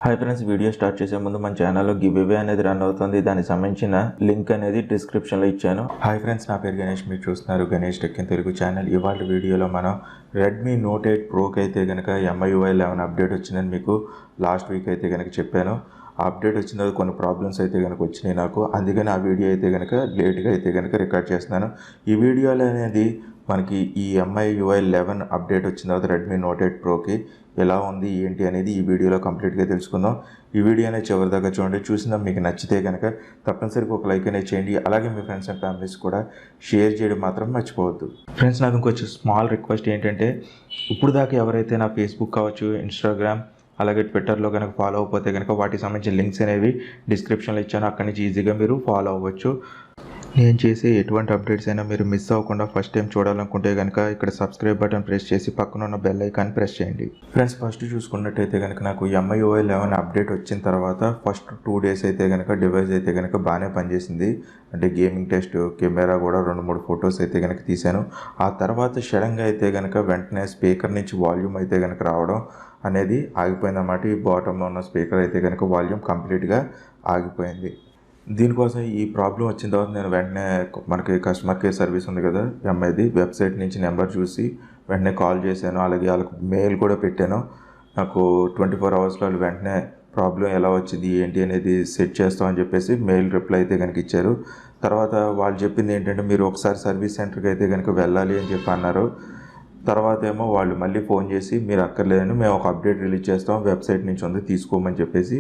Hi friends, video start చేసే ముందు మన ఛానల్లో గివ్ అవే అనేది రన్ అవుతుంది. దానికి సంబంధించిన లింక్ అనేది డిస్క్రిప్షన్లో ఇచ్చాను. హాయ్ ఫ్రెండ్స్, నా పేరు గణేష్. మీరు చూస్తున్నారు Ganesh tech in Telugu channel. ఇవాళ వీడియోలో మనం రెడ్మీ నోట్ 8 ప్రోకి అయితే కనుక MIUI 11 అప్డేట్ వచ్చిందని మీకు లాస్ట్ వీక్ అయితే కనుక చెప్పాను. ఆ అప్డేట్ వచ్చిన తర్వాత కొన్ని ప్రాబ్లమ్స్ అయితే కనుక వచ్చినాయి నాకు. అందుకని ఆ వీడియో అయితే కనుక లేట్గా అయితే కనుక రికార్డ్ చేస్తున్నాను. ఈ వీడియోలో అనేది మనకి ఈ MIUI 11 అప్డేట్ వచ్చిన తర్వాత రెడ్మీ నోట్ 8 ప్రోకి ఎలా ఉంది ఏంటి అనేది ఈ వీడియోలో కంప్లీట్గా తెలుసుకుందాం. ఈ వీడియో అనేది చివరి దాకా చూడండి. చూసినా మీకు నచ్చితే కనుక తప్పనిసరిగా ఒక లైక్ అనేది చేయండి. అలాగే మీ ఫ్రెండ్స్ అండ్ ఫ్యామిలీస్ కూడా షేర్ చేయడం మాత్రం మర్చిపోవద్దు. ఫ్రెండ్స్, నాకు ఇంకొంచెం స్మాల్ రిక్వెస్ట్ ఏంటంటే, ఇప్పుడు దాకా ఎవరైతే నా ఫేస్బుక్ కావచ్చు, ఇన్స్టాగ్రామ్ అలాగే ట్విట్టర్లో కనుక ఫాలో అవ్వకపోతే కనుక వాటికి సంబంధించిన లింక్స్ అనేవి డిస్క్రిప్షన్లో ఇచ్చాను. అక్కడి నుంచి ఈజీగా మీరు ఫాలో అవ్వచ్చు. నేను చేసే ఎటువంటి అప్డేట్స్ అయినా మీరు మిస్ అవ్వకుండా ఫస్ట్ టైం చూడాలనుకుంటే కనుక ఇక్కడ సబ్స్క్రైబ్ బటన్ ప్రెస్ చేసి పక్కన ఉన్న బెల్ ఐకాన్ ప్రెస్ చేయండి. ఫ్రెండ్స్, ఫస్ట్ చూసుకున్నట్టయితే కనుక నాకు MIUI 11 అప్డేట్ వచ్చిన తర్వాత ఫస్ట్ 2 days అయితే కనుక డివైస్ అయితే కనుక బాగానే పనిచేసింది. అంటే గేమింగ్ టెస్ట్, కెమెరా కూడా 2-3 ఫొటోస్ అయితే కనుక తీశాను. ఆ తర్వాత సడన్గా అయితే కనుక వెంటనే స్పీకర్ నుంచి వాల్యూమ్ అయితే కనుక రావడం అనేది ఆగిపోయిందన్నమాట. ఈ బాటంలో ఉన్న స్పీకర్ అయితే కనుక వాల్యూమ్ కంప్లీట్గా ఆగిపోయింది. దీనికోసం ఈ ప్రాబ్లం వచ్చిన తర్వాత నేను వెంటనే మనకి కస్టమర్ కేర్ సర్వీస్ ఉంది కదా ఎంఐది, వెబ్సైట్ నుంచి నెంబర్ చూసి వెంటనే కాల్ చేశాను. అలాగే వాళ్ళకి మెయిల్ కూడా పెట్టాను. నాకు 24 hours వాళ్ళు వెంటనే ప్రాబ్లం ఎలా వచ్చింది ఏంటి అనేది సెట్ చేస్తామని చెప్పేసి మెయిల్ రిప్లై అయితే కనుక ఇచ్చారు. తర్వాత వాళ్ళు చెప్పింది ఏంటంటే, మీరు ఒకసారి సర్వీస్ సెంటర్కి అయితే కనుక వెళ్ళాలి అని చెప్పి అన్నారు. తర్వాత ఏమో వాళ్ళు మళ్ళీ ఫోన్ చేసి, మీరు అక్కర్లేదని మేము ఒక అప్డేట్ రిలీజ్ చేస్తాం, వెబ్సైట్ నుంచి ఉంది తీసుకోమని చెప్పేసి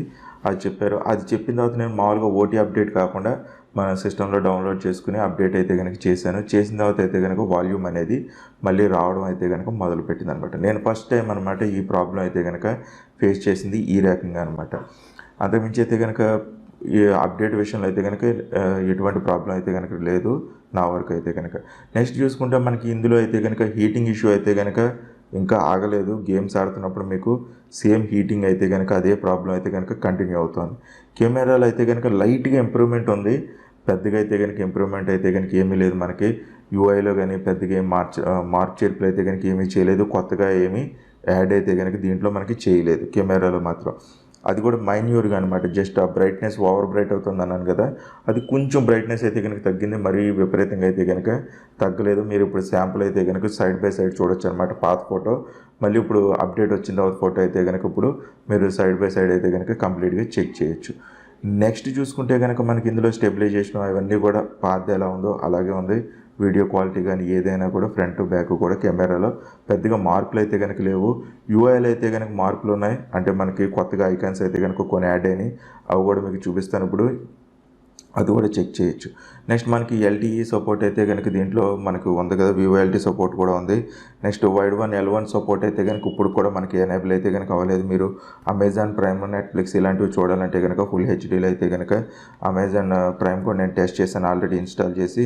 అది చెప్పారు. అది చెప్పిన తర్వాత నేను మామూలుగా ఓటీ అప్డేట్ కాకుండా మన సిస్టంలో డౌన్లోడ్ చేసుకుని అప్డేట్ అయితే కనుక చేశాను. చేసిన తర్వాత అయితే కనుక వాల్యూమ్ అనేది మళ్ళీ రావడం అయితే కనుక మొదలుపెట్టింది అనమాట. నేను ఫస్ట్ టైం అనమాట ఈ ప్రాబ్లం అయితే కనుక ఫేస్ చేసింది ఈ రకంగా అనమాట. అంతకుమించి అయితే కనుక ఈ అప్డేట్ విషయంలో అయితే కనుక ఎటువంటి ప్రాబ్లం అయితే కనుక లేదు నా వరకు అయితే కనుక. నెక్స్ట్ చూసుకుంటే మనకి ఇందులో అయితే కనుక హీటింగ్ ఇష్యూ అయితే కనుక ఇంకా ఆగలేదు. గేమ్స్ ఆడుతున్నప్పుడు మీకు సేమ్ హీటింగ్ అయితే కనుక అదే ప్రాబ్లం అయితే కనుక కంటిన్యూ అవుతుంది. కెమెరాలో అయితే కనుక లైట్గా ఇంప్రూవ్మెంట్ ఉంది, పెద్దగా అయితే కనుక ఇంప్రూవ్మెంట్ అయితే కనుక ఏమీ లేదు. మనకి యూఐలో కానీ పెద్దగా ఏం మార్చేర్పులు అయితే కనుక ఏమీ చేయలేదు. కొత్తగా ఏమీ యాడ్ అయితే కనుక దీంట్లో మనకి చేయలేదు కెమెరాలో మాత్రం. అది కూడా మైన్యూర్గా అనమాట. జస్ట్ ఆ బ్రైట్నెస్ ఓవర్ బ్రైట్ అవుతుంది అన్నాను కదా, అది కొంచెం బ్రైట్నెస్ అయితే కనుక తగ్గింది, మరీ విపరీతంగా అయితే కనుక తగ్గలేదు. మీరు ఇప్పుడు శాంపుల్ అయితే కనుక సైడ్ బై సైడ్ చూడొచ్చు అనమాట. పాత ఫోటో మళ్ళీ ఇప్పుడు అప్డేట్ వచ్చిన తర్వాత ఫోటో అయితే కనుక ఇప్పుడు మీరు సైడ్ బై సైడ్ అయితే కనుక కంప్లీట్గా చెక్ చేయొచ్చు. నెక్స్ట్ చూసుకుంటే కనుక మనకి ఇందులో స్టెబిలైజేషన్ అవన్నీ కూడా పాత ఎలా ఉందో అలాగే ఉంది. వీడియో క్వాలిటీ కానీ ఏదైనా కూడా ఫ్రంట్ బ్యాక్ కూడా కెమెరాలో పెద్దగా మార్పులు అయితే కనుక లేవు. యూఐలో అయితే కనుక మార్పులు ఉన్నాయి. అంటే మనకి కొత్తగా ఐకాన్స్ అయితే కనుక కొన్ని యాడ్ అయినాయి. అవి కూడా మీకు చూపిస్తాను ఇప్పుడు, అది కూడా చెక్ చేయొచ్చు. నెక్స్ట్ మనకి LTE సపోర్ట్ అయితే కనుక దీంట్లో మనకు ఉంది కదా, VoLTE సపోర్ట్ కూడా ఉంది. నెక్స్ట్ వైడ్ 1 L1 సపోర్ట్ అయితే కనుక ఇప్పుడు కూడా మనకి ఎనేబుల్ అయితే కనుక అవ్వలేదు. మీరు అమెజాన్ ప్రైమ్, నెట్ఫ్లిక్స్ ఇలాంటివి చూడాలంటే కనుక ఫుల్ హెచ్డీలో అయితే కనుక అమెజాన్ ప్రైమ్ కూడా నేను టెస్ట్ చేశాను, ఆల్రెడీ ఇన్స్టాల్ చేసి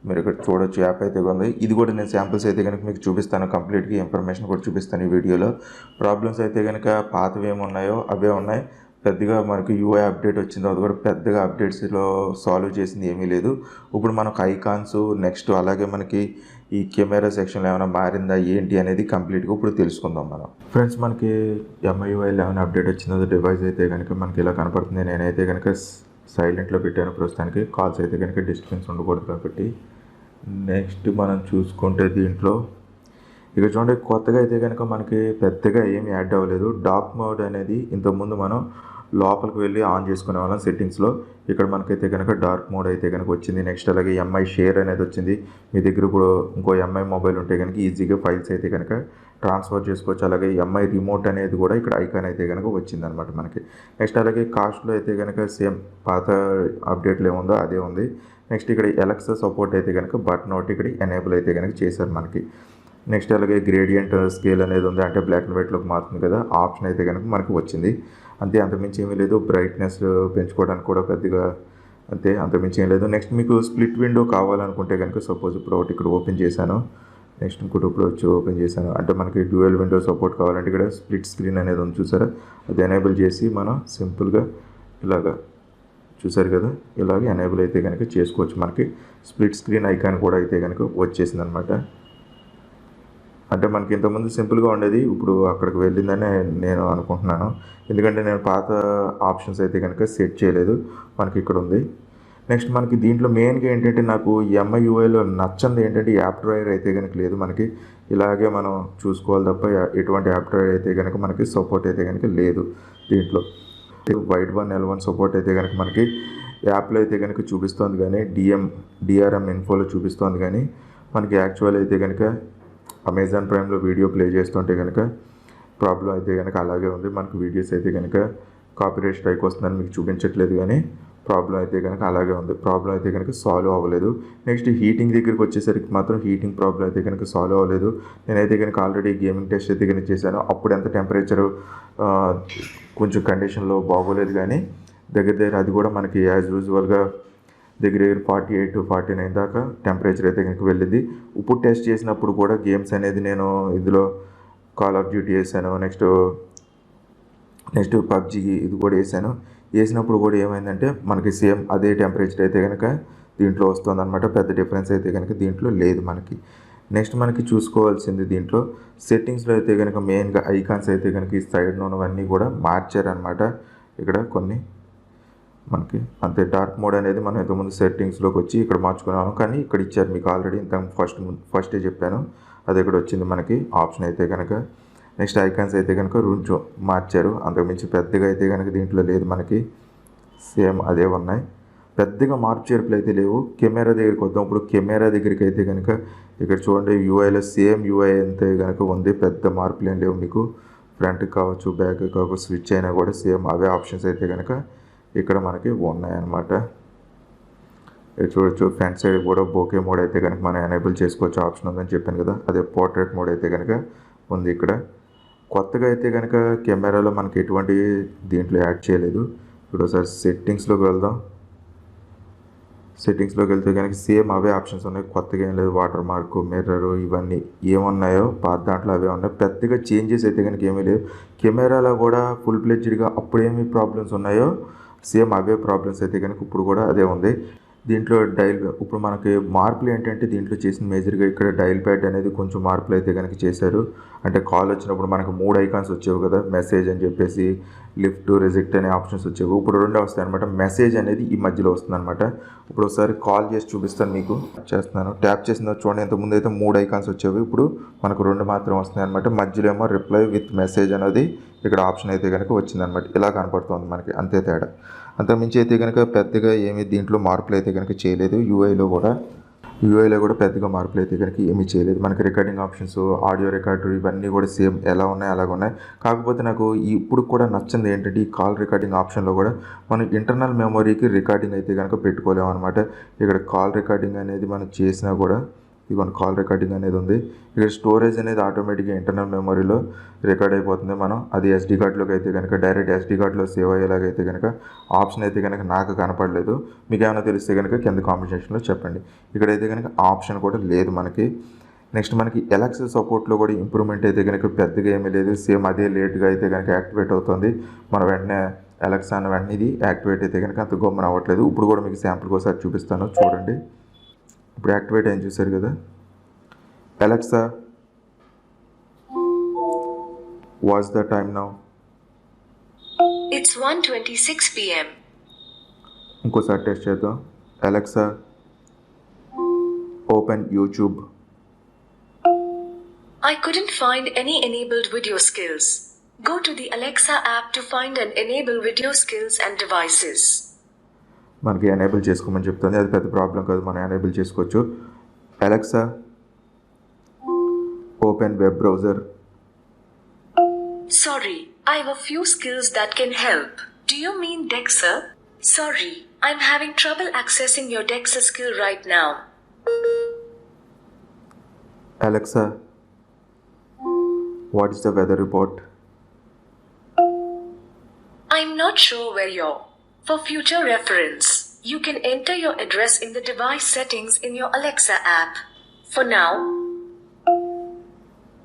మీరు ఇక్కడ చూడొచ్చు. యాప్ అయితే ఉంది. ఇది కూడా నేను శాంపిల్స్ అయితే కనుక మీకు చూపిస్తాను, కంప్లీట్గా ఇన్ఫర్మేషన్ కూడా చూపిస్తాను ఈ వీడియోలో. ప్రాబ్లమ్స్ అయితే కనుక పాతవి ఏమున్నాయో అవే ఉన్నాయి. పెద్దగా మనకి UI అప్డేట్ వచ్చిన తర్వాత కూడా పెద్దగా అప్డేట్స్లో సాల్వ్ చేసింది ఏమీ లేదు. ఇప్పుడు మనకు ఐకాన్స్ నెక్స్ట్ అలాగే మనకి ఈ కెమెరా సెక్షన్లో ఏమైనా మారిందా ఏంటి అనేది కంప్లీట్గా ఇప్పుడు తెలుసుకుందాం మనం. ఫ్రెండ్స్, మనకి MIUI 11 అప్డేట్ వచ్చిన తర్వాత డివైస్ అయితే కనుక మనకి ఇలా కనపడుతుంది. నేనైతే కనుక సైలెంట్లో పెట్టాను ప్రస్తుతానికి, కాల్స్ అయితే కనుక డిస్టర్బెన్స్ ఉండకూడదు కాబట్టి. నెక్స్ట్ మనం చూసుకుంటే దీంట్లో ఇక చూడండి, కొత్తగా అయితే కనుక మనకి పెద్దగా ఏమి యాడ్ అవ్వలేదు. డార్క్ మోడ్ అనేది ఇంతకుముందు మనం లోపలికి వెళ్ళి ఆన్ చేసుకునే వాళ్ళం సెట్టింగ్స్లో. ఇక్కడ మనకైతే కనుక డార్క్ మోడ్ అయితే కనుక వచ్చింది. నెక్స్ట్ అలాగే MI షేర్ అనేది వచ్చింది. మీ దగ్గర ఇప్పుడు ఇంకో MI మొబైల్ ఉంటే కనుక ఈజీగా ఫైల్స్ అయితే కనుక ట్రాన్స్ఫర్ చేసుకోవచ్చు. అలాగే MI రిమోట్ అనేది కూడా ఇక్కడ ఐకాన్ అయితే కనుక వచ్చిందనమాట మనకి. నెక్స్ట్ అలాగే కాస్ట్లో అయితే కనుక సేమ్ పాత అప్డేట్లు ఏముందో అదే ఉంది. నెక్స్ట్ ఇక్కడ ఎలక్సా సపోర్ట్ అయితే కనుక బటన్ ఒకటి ఇక్కడ ఎనేబుల్ అయితే కనుక చేశారు మనకి. నెక్స్ట్ అలాగే గ్రేడియంట్ స్కేల్ అనేది ఉంది, అంటే బ్లాక్ అండ్ వైట్లోకి మారుతుంది కదా, ఆప్షన్ అయితే కనుక మనకి వచ్చింది. అంతే, అంతకుమించి ఏమీ లేదు. బ్రైట్నెస్ పెంచుకోవడానికి కూడా పెద్దగా అంతే, అంతకుమించి ఏం లేదు. నెక్స్ట్ మీకు స్ప్లిట్ విండో కావాలనుకుంటే కనుక సపోజ్ ఇప్పుడు ఒకటి ఇక్కడ ఓపెన్ చేశాను, నెక్స్ట్ ఇంకోటి ఇప్పుడు వచ్చి ఓపెన్ చేశాను. అంటే మనకి డ్యూయల్ విండో సపోర్ట్ కావాలంటే ఇక్కడ స్ప్లిట్ స్క్రీన్ అనేది ఉంది చూసారా, అది ఎనేబుల్ చేసి మనం సింపుల్గా ఇలాగా చూసారు కదా, ఇలాగ ఎనేబుల్ అయితే కనుక చేసుకోవచ్చు. మనకి స్ప్లిట్ స్క్రీన్ ఐకాన్ కూడా అయితే కనుక వచ్చేసింది అనమాట. అంటే మనకి ఇంతకుముందు సింపుల్గా ఉండేది, ఇప్పుడు అక్కడికి వెళ్ళిందని నేను అనుకుంటున్నాను. ఎందుకంటే నేను పాత ఆప్షన్స్ అయితే కనుక సెట్ చేయలేదు. మనకి ఇక్కడ ఉంది. నెక్స్ట్ మనకి దీంట్లో మెయిన్గా ఏంటంటే నాకు MIUIలో నచ్చంది ఏంటంటే యాప్ డ్రాయర్ అయితే కనుక లేదు. మనకి ఇలాగే మనం చూసుకోవాలి తప్ప ఎటువంటి యాప్ డ్రాయర్ అయితే కనుక మనకి సపోర్ట్ అయితే కనుక లేదు దీంట్లో. వైడ్ 1 L1 సపోర్ట్ అయితే కనుక మనకి యాప్లో అయితే కనుక చూపిస్తోంది, కానీ DRM ఇన్ఫోలో చూపిస్తోంది, కానీ మనకి యాక్చువల్ అయితే కనుక అమెజాన్ ప్రైమ్లో వీడియో ప్లే చేస్తుంటే కనుక ప్రాబ్లం అయితే కనుక అలాగే ఉంది. మనకు వీడియోస్ అయితే కనుక కాపీరైట్ స్ట్రైక్ వస్తుందని మీకు చూపించట్లేదు, కానీ ప్రాబ్లం అయితే కనుక అలాగే ఉంది. ప్రాబ్లం అయితే కనుక సాల్వ్ అవ్వలేదు. నెక్స్ట్ హీటింగ్ దగ్గరికి వచ్చేసరికి మాత్రం హీటింగ్ ప్రాబ్లం అయితే కనుక సాల్వ్ అవ్వలేదు. నేనైతే కనుక ఆల్రెడీ గేమింగ్ టెస్ట్ అయితే కనుక చేశాను. అప్పుడు ఎంత టెంపరేచరు కొంచెం కండిషన్లో బాగోలేదు, కానీ దగ్గర అది కూడా మనకి యాజ్ యూజువల్గా దగ్గర 48-49 దాకా టెంపరేచర్ అయితే కనుక వెళ్ళింది. ఇప్పుడు టెస్ట్ చేసినప్పుడు కూడా గేమ్స్ అనేది నేను ఇందులో కాల్ ఆఫ్ డ్యూటీ వేసాను, నెక్స్ట్ పబ్జీ ఇది కూడా వేసినప్పుడు కూడా ఏమైందంటే మనకి సేమ్ అదే టెంపరేచర్ అయితే కనుక దీంట్లో వస్తుంది అనమాట. పెద్ద డిఫరెన్స్ అయితే కనుక దీంట్లో లేదు మనకి. నెక్స్ట్ మనకి చూసుకోవాల్సింది దీంట్లో సెట్టింగ్స్లో అయితే కనుక మెయిన్గా ఐకాన్స్ అయితే కనుక ఈ సైడ్లో ఉన్నవన్నీ కూడా మార్చారనమాట. ఇక్కడ కొన్ని మనకి అంతే డార్క్ మోడ్ అనేది మనం ఇంతకుముందు సెట్టింగ్స్లోకి వచ్చి ఇక్కడ మార్చుకున్నాము, కానీ ఇక్కడ ఇచ్చారు మీకు ఆల్రెడీ ఇంత ఫస్టే చెప్పాను. అది ఇక్కడ వచ్చింది మనకి ఆప్షన్ అయితే కనుక. నెక్స్ట్ ఐకాన్స్ అయితే కనుక కొంచెం మార్చారు, అంతకుమించి పెద్దగా అయితే కనుక దీంట్లో లేదు మనకి. సేమ్ అదే ఉన్నాయి, పెద్దగా మార్పు చేర్పులు అయితే లేవు. కెమెరా దగ్గరికి వద్దాం. ఇప్పుడు కెమెరా దగ్గరికి అయితే కనుక ఇక్కడ చూడండి యూఐలో సేమ్ యూఐ అయితే కనుక ఉంది, పెద్ద మార్పులు ఏం లేవు మీకు. ఫ్రంట్కి కావచ్చు బ్యాక్ కావచ్చు స్విచ్ అయినా కూడా సేమ్ అవే ఆప్షన్స్ అయితే కనుక ఇక్కడ మనకి ఉన్నాయన్నమాట. చూడొచ్చు ఫ్రంట్ సైడ్ కూడా బోకే మోడ్ అయితే కనుక మనం ఎనేబుల్ చేసుకోవచ్చు ఆప్షన్ ఉందని చెప్పాను కదా, అదే పోర్ట్రేట్ మోడ్ అయితే కనుక ఉంది ఇక్కడ. కొత్తగా అయితే కనుక కెమెరాలో మనకి ఎటువంటి దీంట్లో యాడ్ చేయలేదు. ఇప్పుడు ఒకసారి సెట్టింగ్స్లోకి వెళ్దాం. సెట్టింగ్స్లోకి వెళ్తే కనుక సేమ్ అవే ఆప్షన్స్ ఉన్నాయి, కొత్తగా ఏం లేదు. వాటర్ మార్క్, మిర్రర్ ఇవన్నీ ఏమున్నాయో పాత దాంట్లో అవే ఉన్నాయి. పెద్దగా చేంజెస్ అయితే కనుక ఏమీ లేవు. కెమెరాలో కూడా ఫుల్ ఫ్లెడ్జ్డ్గా అప్పుడేమి ప్రాబ్లమ్స్ ఉన్నాయో సేమ్ అవే ప్రాబ్లమ్స్ అయితే కనుక ఇప్పుడు కూడా అదే ఉంది. దీంట్లో ఇప్పుడు మనకి మార్పులు ఏంటంటే దీంట్లో చేసిన మేజర్గా ఇక్కడ డైల్ ప్యాడ్ అనేది కొంచెం మార్పులు అయితే కనుక చేశారు. అంటే కాల్ వచ్చినప్పుడు మనకు 3 ఐకాన్స్ వచ్చేవి కదా, మెసేజ్ అని చెప్పేసి లిఫ్ట్ రిజెక్ట్ అనే ఆప్షన్స్ వచ్చేవి. ఇప్పుడు 2 వస్తాయి అనమాట. మెసేజ్ అనేది ఈ మధ్యలో వస్తుంది అనమాట. ఇప్పుడు ఒకసారి కాల్ చేసి చూపిస్తాను మీకు. చేస్తున్నాను, ట్యాప్ చేసిన చూడండి, ఇంతకుముందు అయితే 3 ఐకాన్స్ వచ్చేవి, ఇప్పుడు మనకు 2 మాత్రం వస్తున్నాయి అనమాట. మధ్యలో ఏమో రిప్లై విత్ మెసేజ్ అనేది ఇక్కడ ఆప్షన్ అయితే కనుక వచ్చిందనమాట. ఇలా కనపడుతుంది మనకి, అంతే తేడా. అంతకుమించి అయితే కనుక పెద్దగా ఏమీ దీంట్లో మార్పులు అయితే కనుక చేయలేదు. యూఐలో కూడా పెద్దగా మార్పులు అయితే కనుక ఏమీ చేయలేదు. మనకి రికార్డింగ్ ఆప్షన్స్, ఆడియో రికార్డర్ ఇవన్నీ కూడా సేమ్ ఎలా ఉన్నాయి అలాగ ఉన్నాయి. కాకపోతే నాకు ఇప్పుడు కూడా నచ్చింది ఏంటంటే ఈ కాల్ రికార్డింగ్ ఆప్షన్లో కూడా మనం ఇంటర్నల్ మెమొరీకి రికార్డింగ్ అయితే కనుక పెట్టుకోలేము అనమాట. ఇక్కడ కాల్ రికార్డింగ్ అనేది మనం చేసినా కూడా ఇదిగోండి కాల్ రికార్డింగ్ అనేది ఉంది. ఇక్కడ స్టోరేజ్ అనేది ఆటోమేటిక్గా ఇంటర్నల్ మెమొరీలో రికార్డ్ అయిపోతుంది. మనం అది SD కార్డులోకి అయితే కనుక డైరెక్ట్ SD కార్డులో సేవ్ అయ్యేలాగైతే కనుక ఆప్షన్ అయితే కనుక నాకు కనపడలేదు. మీకు ఏమైనా తెలిస్తే కనుక కింద కామెంట్ సెక్షన్లో చెప్పండి. ఇక్కడైతే కనుక ఆప్షన్ కూడా లేదు మనకి. నెక్స్ట్ మనకి ఎలక్సా సపోర్ట్లో కూడా ఇంప్రూవ్మెంట్ అయితే కనుక పెద్దగా ఏమీ లేదు. సేమ్ అదే లేట్గా అయితే కనుక యాక్టివేట్ అవుతుంది. మన వెంటనే ఎలక్సా అన్న వెంటనే ఇది యాక్టివేట్ అయితే కనుక అంత గమ్మున అవ్వట్లేదు. ఇప్పుడు కూడా మీకు శాంపుల్కి ఒకసారి చూపిస్తాను చూడండి. ఇప్పుడు యాక్టివేట్ అయింది చూసారు కదా. Alexa what's the time now? It's 1:26 p.m. ఇంకోసారి టెస్ట్ చేద్దాం. Alexa open YouTube. I couldn't find any enabled video skills. Go to the Alexa app to find and enable video skills and devices. మనకి enable చేసుకోమని చెప్తుంది, అది పెద్ద problem కాదు, మనం enable చేసుకోవచ్చు. Alexa open web browser. Sorry, I have a few skills that can help. Do you mean Dexa? Sorry, I'm having trouble accessing your Dexa skill right now. Alexa, what is the weather report? I'm not sure where you're. For future reference, you can enter your address in the device settings in your Alexa app. For now,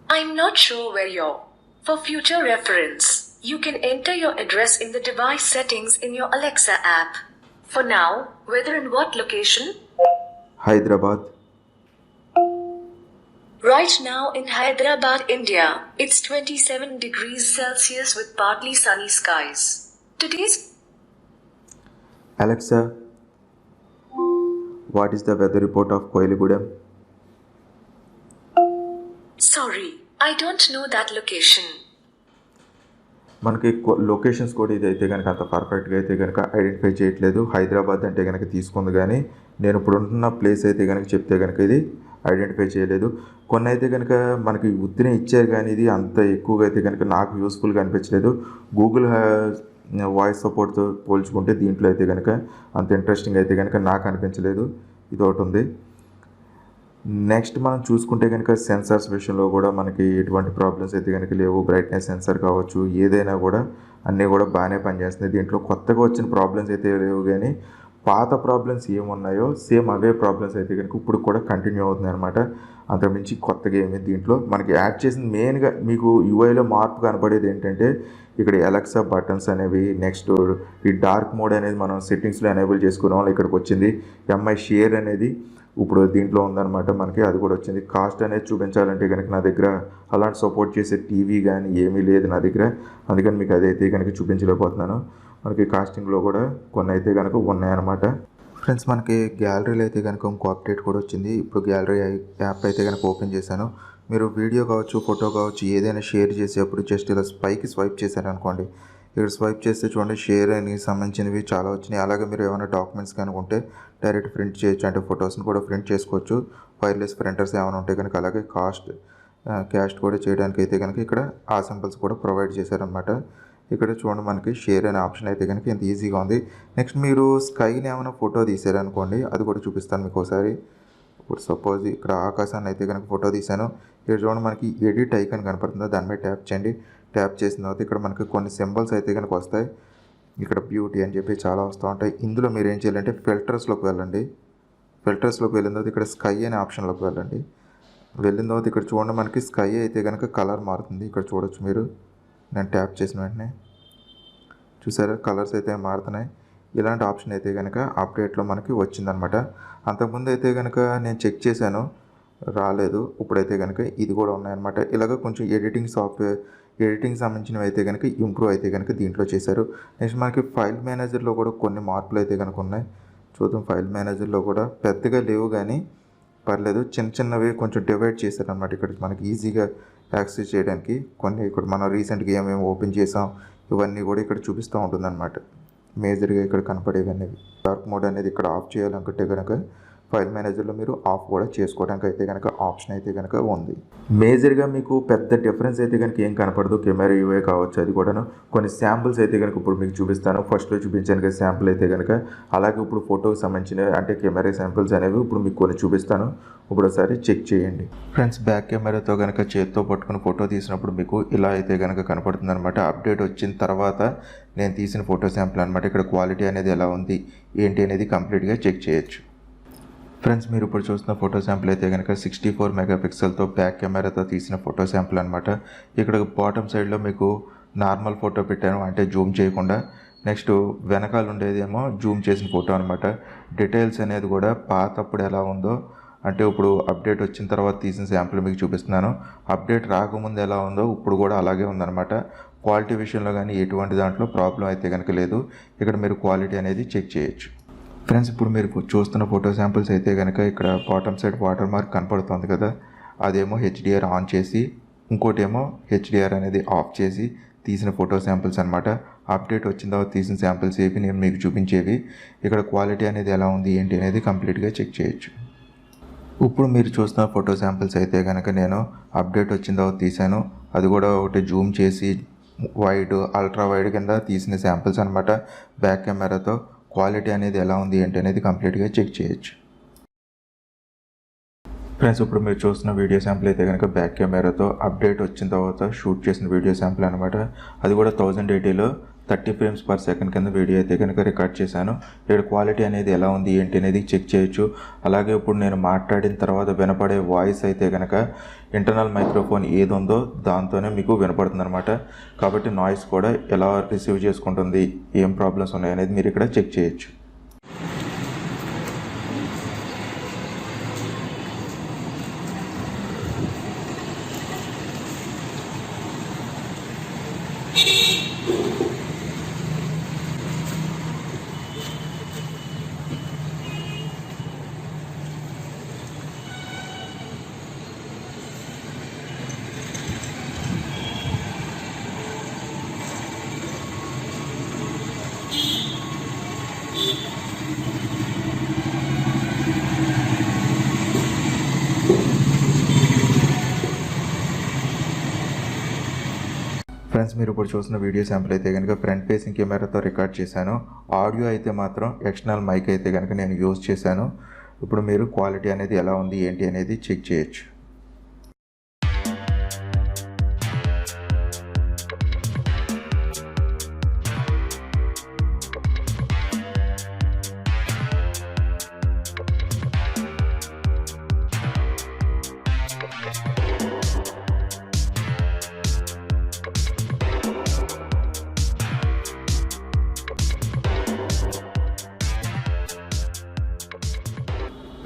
I'm not sure where you're. For future reference, you can enter your address in the device settings in your Alexa app. For now, whether in what location? Hyderabad. Right now in Hyderabad, India, it's 27 degrees Celsius with partly sunny skies. Today's Alexa, what is the weather report of Koiligudem? Sorry, I don't know that location. మనకి locations కూడా ఇది అయితే కనుక అంత పర్ఫెక్ట్గా అయితే కనుక identify చేయట్లేదు. హైదరాబాద్ అంటే కనుక తీసుకుంది, కానీ నేను ఇప్పుడు ఉంటున్న ప్లేస్ అయితే కనుక చెప్తే కనుక ఇది ఐడెంటిఫై చేయలేదు. కొన్ని అయితే కనుక మనకి ఉత్తినే ఇచ్చారు, కానీ ఇది అంత ఎక్కువగా అయితే కనుక నాకు యూస్ఫుల్గా అనిపించలేదు. గూగుల్ వాయిస్ సపోర్ట్తో పోల్చుకుంటే దీంట్లో అయితే కనుక అంత ఇంట్రెస్టింగ్ అయితే కనుక నాకు అనిపించలేదు. ఇది ఒకటి ఉంది. నెక్స్ట్ మనం చూసుకుంటే కనుక సెన్సార్స్ విషయంలో కూడా మనకి ఎటువంటి ప్రాబ్లమ్స్ అయితే కనుక లేవు. బ్రైట్నెస్ సెన్సార్ కావచ్చు, ఏదైనా కూడా అన్నీ కూడా బాగానే పనిచేస్తుంది. దీంట్లో కొత్తగా వచ్చిన ప్రాబ్లమ్స్ అయితే లేవు, కానీ పాత ప్రాబ్లమ్స్ ఏమున్నాయో సేమ్ అవే ప్రాబ్లమ్స్ అయితే కనుక ఇప్పుడు కూడా కంటిన్యూ అవుతుంది అనమాట. అంతకుమించి కొత్తగా ఏమి దీంట్లో మనకి యాడ్ చేసిన మెయిన్గా మీకు యూఐలో మార్పు కనపడేది ఏంటంటే ఇక్కడ ఎలక్సా బటన్స్ అనేవి, నెక్స్ట్ ఈ డార్క్ మోడ్ అనేది మనం సెట్టింగ్స్లో ఎనేబుల్ చేసుకునే వాళ్ళు ఇక్కడికి వచ్చింది. ఎంఐ షేర్ అనేది ఇప్పుడు దీంట్లో ఉందన్నమాట. మనకి అది కూడా వచ్చింది. కాస్ట్ అనేది చూపించాలంటే కనుక నా దగ్గర అలాంటి సపోర్ట్ చేసే టీవీ కానీ ఏమీ లేదు నా దగ్గర, అందుకని మీకు అదైతే కనుక చూపించలేకపోతున్నాను. మనకి కాస్టింగ్లో కూడా కొన్ని అయితే కనుక ఉన్నాయన్నమాట. ఫ్రెండ్స్, మనకి గ్యాలరీలో అయితే కనుక ఇంకో అప్డేట్ కూడా వచ్చింది. ఇప్పుడు గ్యాలరీ యాప్ అయితే కనుక ఓపెన్ చేశాను. మీరు వీడియో కావచ్చు, ఫోటో కావచ్చు, ఏదైనా షేర్ చేసేటప్పుడు జస్ట్ ఇలా పైకి స్వైప్ చేశారనుకోండి, ఇక్కడ స్వైప్ చేస్తే చూడండి షేర్ అని సంబంధించినవి చాలా వచ్చినాయి. అలాగే మీరు ఏమైనా డాక్యుమెంట్స్ కనుక ఉంటే డైరెక్ట్ ప్రింట్ చేయొచ్చు, అంటే ఫొటోస్ని కూడా ప్రింట్ చేసుకోవచ్చు. వైర్లెస్ ప్రింటర్స్ ఏమైనా ఉంటే కనుక, అలాగే క్యాస్ట్ కూడా చేయడానికి అయితే కనుక ఇక్కడ ఆ సింబల్స్ కూడా ప్రొవైడ్ చేశారనమాట. ఇక్కడ చూడండి మనకి షేర్ అనే ఆప్షన్ అయితే కనుక ఎంత ఈజీగా ఉంది. నెక్స్ట్ మీరు స్కైని ఏమైనా ఫోటో తీసారనుకోండి, అది కూడా చూపిస్తాను మీకు ఒకసారి. ఇప్పుడు సపోజ్ ఇక్కడ ఆకాశాన్ని అయితే కనుక ఫోటో తీశాను. ఇక్కడ చూడండి మనకి ఎడిట్ ఐకాన్ కనపడుతుందో దాని మీద ట్యాప్ చేయండి. ట్యాప్ చేసిన తర్వాత ఇక్కడ మనకి కొన్ని సింబల్స్ అయితే కనుక వస్తాయి. ఇక్కడ బ్యూటీ అని చెప్పి చాలా వస్తూ ఉంటాయి. ఇందులో మీరు ఏం చేయాలంటే ఫిల్టర్స్లోకి వెళ్ళండి. ఫిల్టర్స్లోకి వెళ్ళిన తర్వాత ఇక్కడ స్కై అనే ఆప్షన్లోకి వెళ్ళండి. వెళ్ళిన తర్వాత ఇక్కడ చూడండి మనకి స్కై అయితే కనుక కలర్ మారుతుంది. ఇక్కడ చూడొచ్చు మీరు, నేను ట్యాప్ చేసిన వెంటనే చూసారా కలర్స్ అయితే మారుతున్నాయి. ఇలాంటి ఆప్షన్ అయితే కనుక అప్డేట్లో మనకి వచ్చిందనమాట. అంతకుముందు అయితే కనుక నేను చెక్ చేశాను, రాలేదు. ఇప్పుడైతే కనుక ఇది కూడా ఉన్నాయన్నమాట. ఇలాగ కొంచెం ఎడిటింగ్ సంబంధించినవి అయితే కనుక ఇంప్రూవ్ అయితే కనుక దీంట్లో చేశారు. నెక్స్ట్ మనకి ఫైల్ మేనేజర్లో కూడా కొన్ని మార్పులు అయితే కనుక ఉన్నాయి. చూద్దాం. ఫైల్ మేనేజర్లో కూడా పెద్దగా లేవు, కానీ పర్లేదు. చిన్నవి కొంచెం డివైడ్ చేశారనమాట. ఇక్కడ మనకి ఈజీగా యాక్సెస్ చేయడానికి కొన్ని ఇక్కడ మనం రీసెంట్గా ఏమేమి ఓపెన్ చేసాం ఇవన్నీ కూడా ఇక్కడ చూపిస్తూ ఉంటుందన్నమాట. మేజర్గా ఇక్కడ కనపడేవన్నీ. డార్క్ మోడ్ అనేది ఇక్కడ ఆఫ్ చేయాలనుకుంటే కనుక ఫైల్ మేనేజర్లో మీరు ఆఫ్ కూడా చేసుకోవడానికి అయితే కనుక ఆప్షన్ అయితే కనుక ఉంది. మేజర్గా మీకు పెద్ద డిఫరెన్స్ అయితే కనుక ఏం కనపడదు. కెమెరా యూఐ కావచ్చు, అది కూడాను. కొన్ని శాంపుల్స్ అయితే కనుక ఇప్పుడు మీకు చూపిస్తాను. ఫస్ట్లో చూపించాను కదా శాంపుల్ అయితే కనుక, అలాగే ఇప్పుడు ఫోటోకి సంబంధించిన అంటే కెమెరా శాంపుల్స్ అనేవి ఇప్పుడు మీకు కొన్ని చూపిస్తాను. ఇప్పుడు ఒకసారి చెక్ చేయండి. ఫ్రెండ్స్, బ్యాక్ కెమెరాతో కనుక చేతితో పట్టుకుని ఫోటో తీసినప్పుడు మీకు ఇలా అయితే కనుక కనపడుతుంది అనమాట. అప్డేట్ వచ్చిన తర్వాత నేను తీసిన ఫోటో శాంపుల్ అనమాట. ఇక్కడ క్వాలిటీ అనేది ఎలా ఉంది ఏంటి అనేది కంప్లీట్గా చెక్ చేయొచ్చు. ఫ్రెండ్స్, మీరు ఇప్పుడు చూస్తున్న ఫోటో శాంపుల్ అయితే కనుక 64 మెగాపిక్సెల్తో బ్యాక్ కెమెరాతో తీసిన ఫోటో శాంపుల్ అనమాట. ఇక్కడ బాటమ్ సైడ్లో మీకు నార్మల్ ఫోటో పెట్టాను, అంటే జూమ్ చేయకుండా. నెక్స్ట్ వెనకాల ఉండేదేమో జూమ్ చేసిన ఫోటో అనమాట. డీటెయిల్స్ అనేది కూడా పాతప్పుడు ఎలా ఉందో, అంటే ఇప్పుడు అప్డేట్ వచ్చిన తర్వాత తీసిన శాంపుల్ మీకు చూపిస్తున్నాను. అప్డేట్ రాకముందు ఎలా ఉందో ఇప్పుడు కూడా అలాగే ఉందన్నమాట. క్వాలిటీ విషయంలో కానీ ఎటువంటి దాంట్లో ప్రాబ్లం అయితే కనుక లేదు. ఇక్కడ మీరు క్వాలిటీ అనేది చెక్ చేయొచ్చు. ఫ్రెండ్స్, ఇప్పుడు మీరు చూస్తున్న ఫోటో శాంపుల్స్ అయితే కనుక ఇక్కడ బాటమ్ సైడ్ వాటర్ మార్క్ కనపడుతుంది కదా, అదేమో హెచ్డిఆర్ ఆన్ చేసి, ఇంకోటి ఏమో హెచ్డిఆర్ అనేది ఆఫ్ చేసి తీసిన ఫోటో శాంపుల్స్ అనమాట. అప్డేట్ వచ్చిన తర్వాత తీసిన శాంపుల్స్ ఏవి నేను మీకు చూపించేవి. ఇక్కడ క్వాలిటీ అనేది ఎలా ఉంది ఏంటి అనేది కంప్లీట్గా చెక్ చేయొచ్చు. ఇప్పుడు మీరు చూస్తున్న ఫోటో శాంపుల్స్ అయితే కనుక నేను అప్డేట్ వచ్చిన తర్వాత తీశాను. అది కూడా ఒకటి జూమ్ చేసి వైడ్, అల్ట్రా వైడ్ కింద తీసిన శాంపుల్స్ అనమాట. బ్యాక్ కెమెరాతో క్వాలిటీ అనేది ఎలా ఉంది ఏంటి అనేది కంప్లీట్గా చెక్ చేయొచ్చు. ఫ్రెండ్స్, ఇప్పుడు మీరు చూస్తున్న వీడియో శాంపుల్ అయితే కనుక బ్యాక్ కెమెరాతో అప్డేట్ వచ్చిన తర్వాత షూట్ చేసిన వీడియో శాంపుల్ అనమాట. అది కూడా 1080లో 30 frames per second కింద వీడియో అయితే కనుక రికార్డ్ చేశాను. ఇక్కడ క్వాలిటీ అనేది ఎలా ఉంది ఏంటి అనేది చెక్ చేయొచ్చు. అలాగే ఇప్పుడు నేను మాట్లాడిన తర్వాత వినపడే వాయిస్ అయితే కనుక ఇంటర్నల్ మైక్రోఫోన్ ఏది ఉందో దాంతోనే మీకు వినపడుతుంది అనమాట. కాబట్టి నాయిస్ కూడా ఎలా రిసీవ్ చేసుకుంటుంది, ఏం ప్రాబ్లమ్స్ ఉన్నాయి అనేది మీరు ఇక్కడ చెక్ చేయొచ్చు. ఫ్రెండ్స్ మీరు ఇప్పుడు చూసిన వీడియో శాంపుల్ అయితే కనుక ఫ్రంట్ ఫేసింగ్ కెమెరాతో రికార్డ్ చేశాను. ఆడియో అయితే మాత్రం ఎక్స్టర్నల్ మైక్ అయితే కనుక నేను యూజ్ చేశాను. ఇప్పుడు మీరు క్వాలిటీ అనేది ఎలా ఉంది ఏంటి అనేది చెక్ చేయొచ్చు.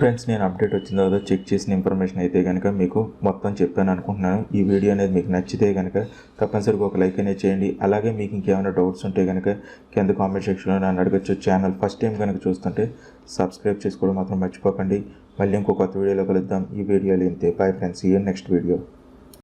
ఫ్రెండ్స్ నేను అప్డేట్ వచ్చిన తర్వాత చెక్ చేసిన ఇన్ఫర్మేషన్ అయితే కనుక మీకు మొత్తం చెప్పాను అనుకుంటున్నాను. ఈ వీడియో అనేది మీకు నచ్చితే కనుక తప్పనిసరిగా ఒక లైక్ అనేది చేయండి. అలాగే మీకు ఇంకేమైనా డౌట్స్ ఉంటే కనుక కింద కామెంట్ సెక్షన్లో నన్ను అడగచ్చు. ఛానల్ ఫస్ట్ టైం కనుక చూస్తుంటే సబ్స్క్రైబ్ చేసుకోవడం మాత్రం మర్చిపోకండి. మళ్ళీ ఇంకో కొత్త వీడియోలో కలుద్దాం. ఈ వీడియోలో ఇంతే. బాయ్ ఫ్రెండ్స్, ఈ నెక్స్ట్ వీడియో.